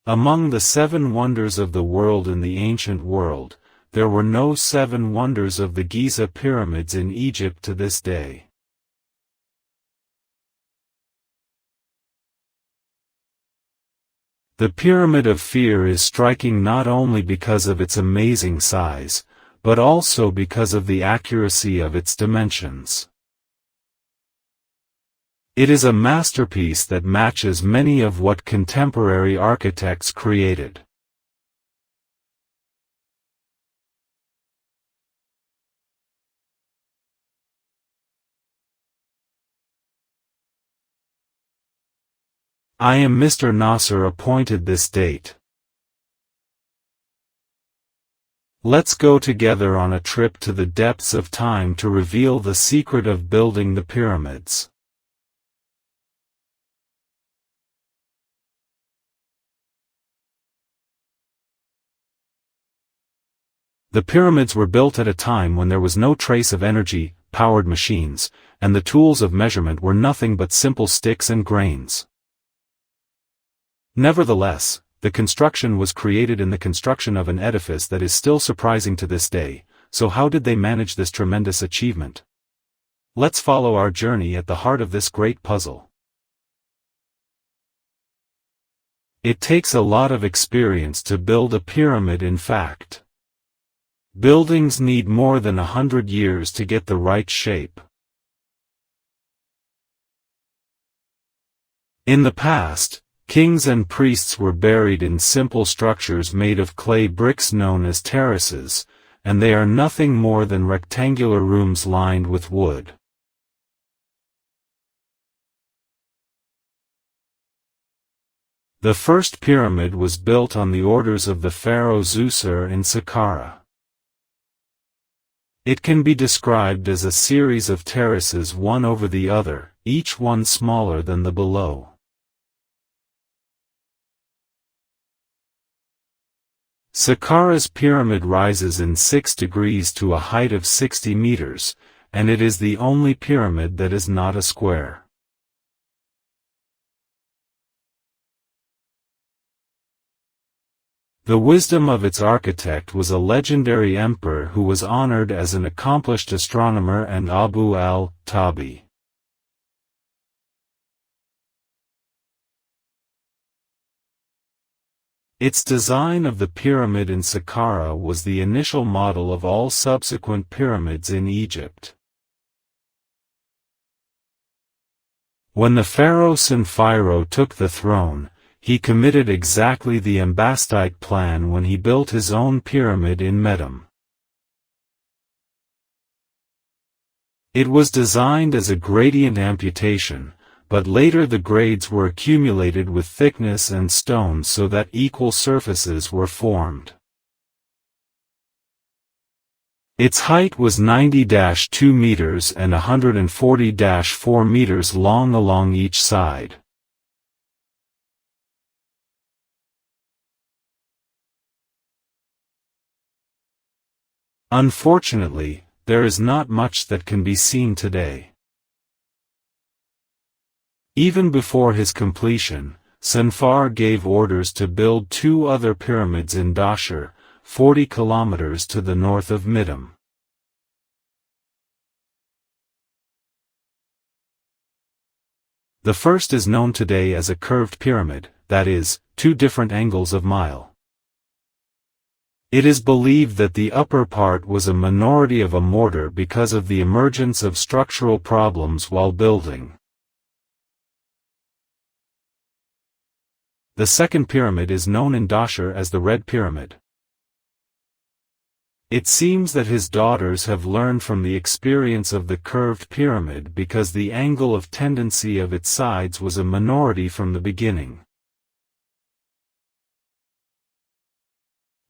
Among the 7 wonders of the world in the ancient world, there were no 7 wonders of the Giza pyramids in Egypt to this day. The Pyramid of Fear is striking not only because of its amazing size, but also because of the accuracy of its dimensions. It is a masterpiece that matches many of what contemporary architects created. I am Mr. Nasser appointed this date. Let's go together on a trip to the depths of time to reveal the secret of building the pyramids. The pyramids were built at a time when there was no trace of energy-powered machines, and the tools of measurement were nothing but simple sticks and grains. Nevertheless, the construction was created in the construction of an edifice that is still surprising to this day. So how did they manage this tremendous achievement? Let's follow our journey at the heart of this great puzzle. It takes a lot of experience to build a pyramid. In fact, buildings need more than 100 years to get the right shape. In the past, kings and priests were buried in simple structures made of clay bricks known as terraces, and they are nothing more than rectangular rooms lined with wood. The first pyramid was built on the orders of the pharaoh Djoser in Saqqara. It can be described as a series of terraces one over the other, each one smaller than the below. Saqqara's pyramid rises in 6 degrees to a height of 60 meters, and it is the only pyramid that is not a square. The wisdom of its architect was a legendary emperor who was honored as an accomplished astronomer and Abu al-Tabi. Its design of the pyramid in Saqqara was the initial model of all subsequent pyramids in Egypt. When the pharaoh Senfiro took the throne, he committed exactly the ambastite plan when he built his own pyramid in Medum. It was designed as a gradient amputation, but later the grades were accumulated with thickness and stone so that equal surfaces were formed. Its height was 90-2 meters and 140-4 meters long along each side. Unfortunately, there is not much that can be seen today. Even before his completion, Senfar gave orders to build 2 other pyramids in Dashur, 40 kilometers to the north of Medum. The first is known today as a curved pyramid, that is, 2 different angles of mile. It is believed that the upper part was a minority of a mortar because of the emergence of structural problems while building. The second pyramid is known in Dashur as the Red Pyramid. It seems that his daughters have learned from the experience of the curved pyramid because the angle of tendency of its sides was a minority from the beginning.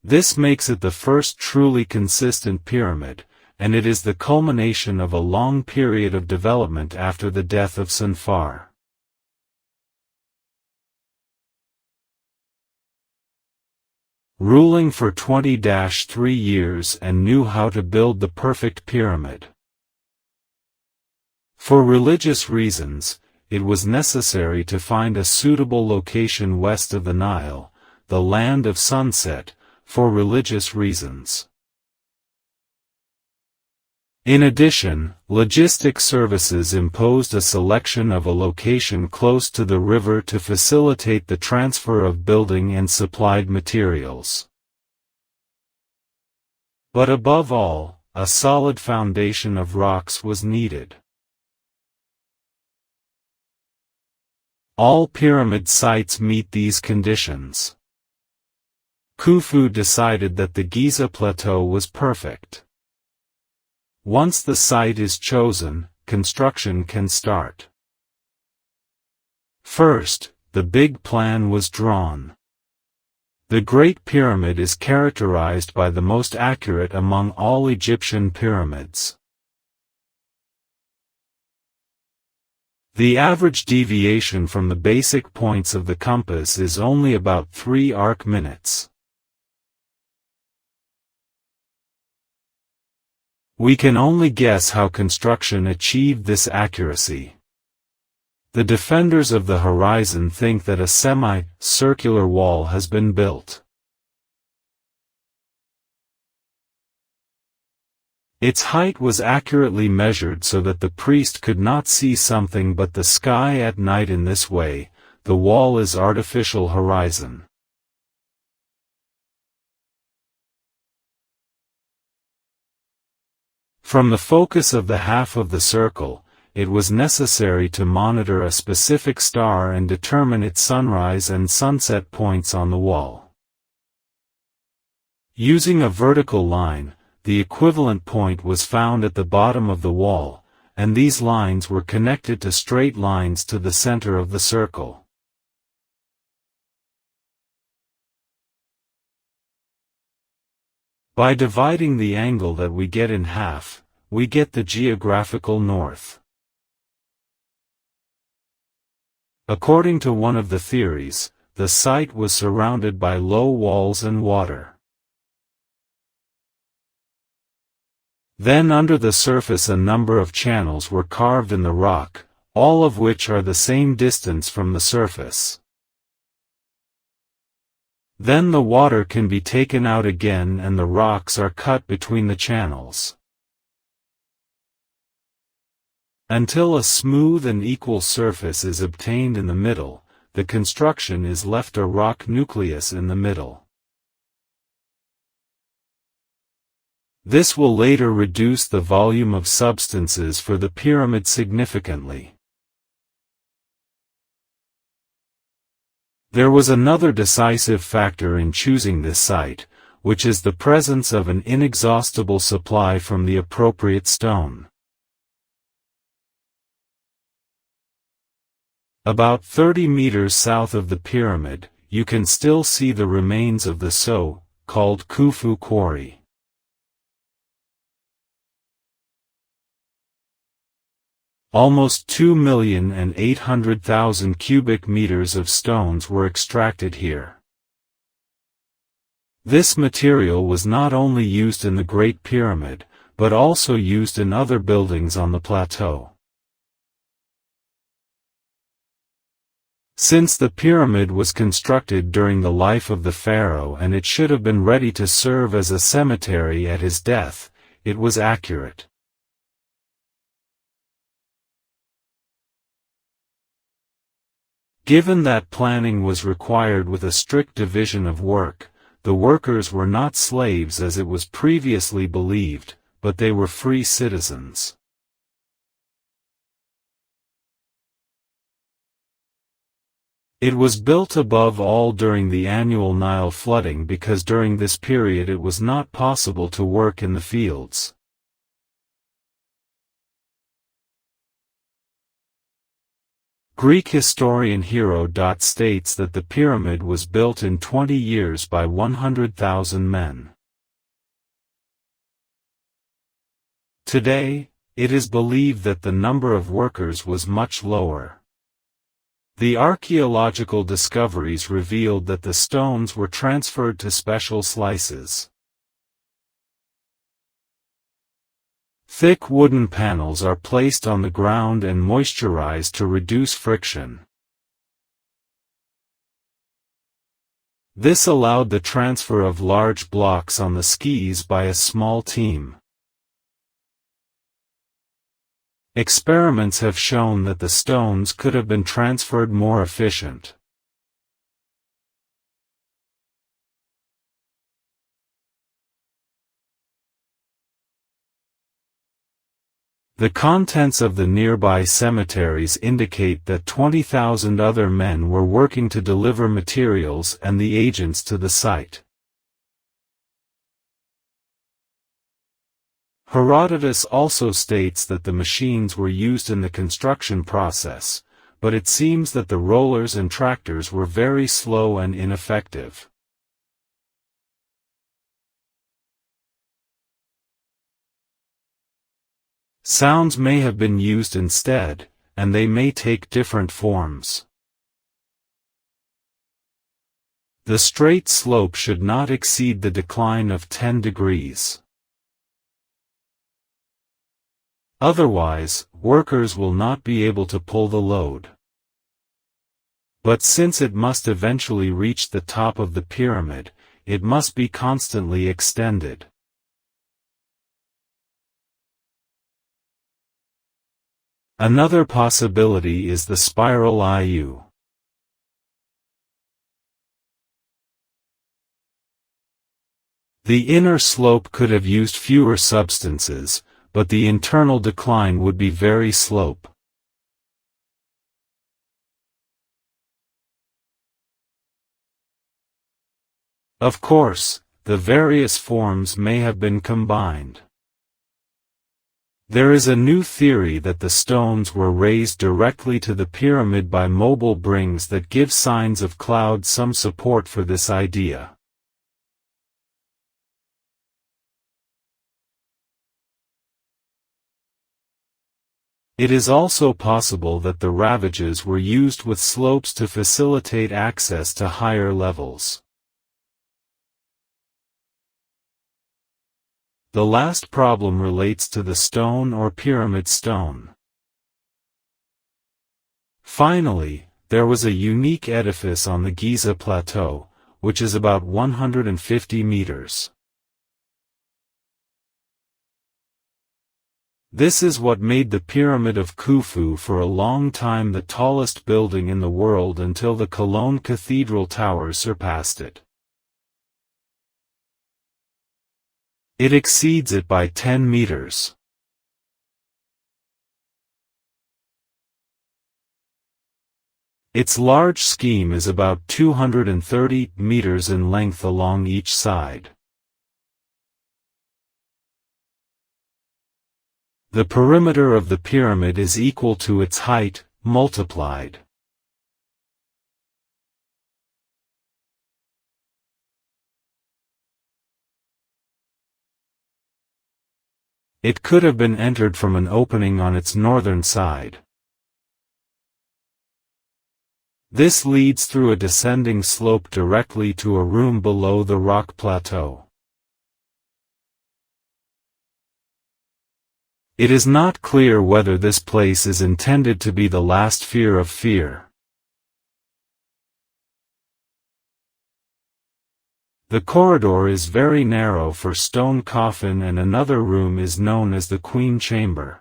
This makes it the first truly consistent pyramid, and it is the culmination of a long period of development after the death of Senfar. Ruling for 20-3 years and knew how to build the perfect pyramid. For religious reasons, it was necessary to find a suitable location west of the Nile, the land of sunset, for religious reasons. In addition, logistic services imposed a selection of a location close to the river to facilitate the transfer of building and supplied materials. But above all, a solid foundation of rocks was needed. All pyramid sites meet these conditions. Khufu decided that the Giza Plateau was perfect. Once the site is chosen, construction can start. First, the big plan was drawn. The Great Pyramid is characterized by the most accurate among all Egyptian pyramids. The average deviation from the basic points of the compass is only about 3 arc minutes. We can only guess how construction achieved this accuracy. The defenders of the horizon think that a semi-circular wall has been built. Its height was accurately measured so that the priest could not see something but the sky at night. In this way, the wall is artificial horizon. From the focus of the half of the circle, it was necessary to monitor a specific star and determine its sunrise and sunset points on the wall. Using a vertical line, the equivalent point was found at the bottom of the wall, and these lines were connected to straight lines to the center of the circle. By dividing the angle that we get in half, we get the geographical north. According to one of the theories, the site was surrounded by low walls and water. Then under the surface a number of channels were carved in the rock, all of which are the same distance from the surface. Then the water can be taken out again and the rocks are cut between the channels. Until a smooth and equal surface is obtained in the middle, the construction is left a rock nucleus in the middle. This will later reduce the volume of substances for the pyramid significantly. There was another decisive factor in choosing this site, which is the presence of an inexhaustible supply from the appropriate stone. About 30 meters south of the pyramid, you can still see the remains of the so-called Khufu quarry. Almost 2,800,000 cubic meters of stones were extracted here. This material was not only used in the Great Pyramid, but also used in other buildings on the plateau. Since the pyramid was constructed during the life of the pharaoh and it should have been ready to serve as a cemetery at his death, it was accurate. Given that planning was required with a strict division of work, the workers were not slaves as it was previously believed, but they were free citizens. It was built above all during the annual Nile flooding because during this period it was not possible to work in the fields. Greek historian Herodotus states that the pyramid was built in 20 years by 100,000 men. Today, it is believed that the number of workers was much lower. The archaeological discoveries revealed that the stones were transferred to special slices. Thick wooden panels are placed on the ground and moisturized to reduce friction. This allowed the transfer of large blocks on the skis by a small team. Experiments have shown that the stones could have been transferred more efficient. The contents of the nearby cemeteries indicate that 20,000 other men were working to deliver materials and the agents to the site. Herodotus also states that the machines were used in the construction process, but it seems that the rollers and tractors were very slow and ineffective. Sounds may have been used instead, and they may take different forms. The straight slope should not exceed the decline of 10 degrees. Otherwise, workers will not be able to pull the load. But since it must eventually reach the top of the pyramid, it must be constantly extended. Another possibility is the spiral IU. The inner slope could have used fewer substances, but the internal decline would be very slope. Of course, the various forms may have been combined. There is a new theory that the stones were raised directly to the pyramid by mobile brings that give signs of cloud some support for this idea. It is also possible that the ravages were used with slopes to facilitate access to higher levels. The last problem relates to the stone or pyramid stone. Finally, there was a unique edifice on the Giza Plateau, which is about 150 meters. This is what made the Pyramid of Khufu for a long time the tallest building in the world until the Cologne Cathedral towers surpassed it. It exceeds it by 10 meters. Its large scheme is about 230 meters in length along each side. The perimeter of the pyramid is equal to its height, multiplied. It could have been entered from an opening on its northern side. This leads through a descending slope directly to a room below the rock plateau. It is not clear whether this place is intended to be the last fear of fear. The corridor is very narrow for stone coffin, and another room is known as the Queen Chamber.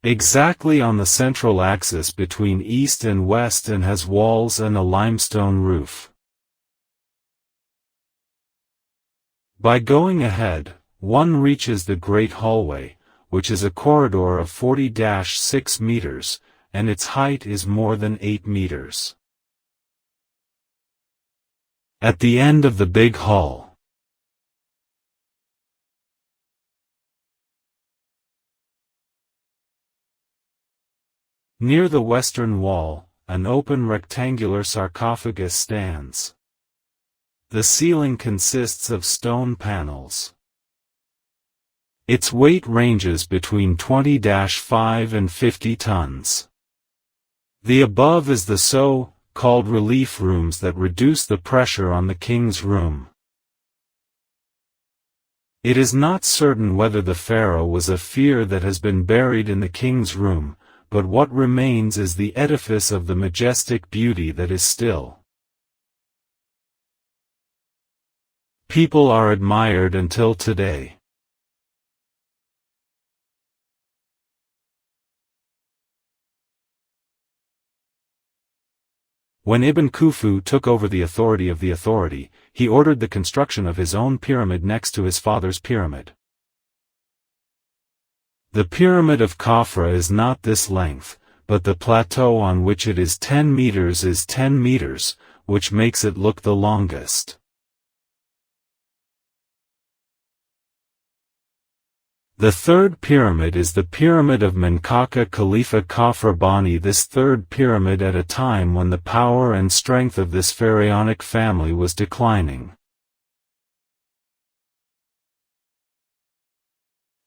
Exactly on the central axis between east and west, and has walls and a limestone roof. By going ahead, one reaches the Great Hallway, which is a corridor of 40-6 meters, and its height is more than 8 meters. At the end of the big hall, near the western wall, an open rectangular sarcophagus stands. The ceiling consists of stone panels. Its weight ranges between 20-5 and 50 tons. The above is the so-called relief rooms that reduce the pressure on the king's room. It is not certain whether the pharaoh was a fear that has been buried in the king's room, but what remains is the edifice of the majestic beauty that is still. People are admired until today. When Ibn Khufu took over the authority, he ordered the construction of his own pyramid next to his father's pyramid. The pyramid of Khafra is not this length, but the plateau on which it is 10 meters is 10 meters, which makes it look the longest. The third pyramid is the pyramid of Menkaca Khalifa Khafra Bani. This third pyramid at a time when the power and strength of this pharaonic family was declining.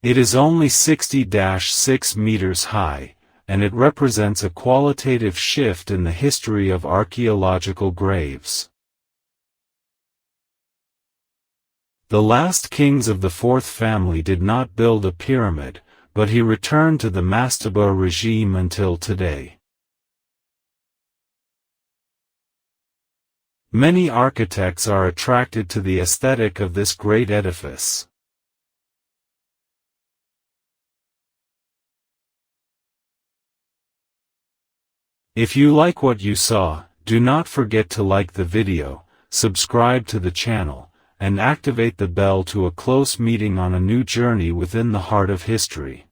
It is only 60-6 meters high, and it represents a qualitative shift in the history of archaeological graves. The last kings of the fourth family did not build a pyramid, but he returned to the mastaba regime until today. Many architects are attracted to the aesthetic of this great edifice. If you like what you saw, do not forget to like the video, subscribe to the channel, and activate the bell to a close meeting on a new journey within the heart of history.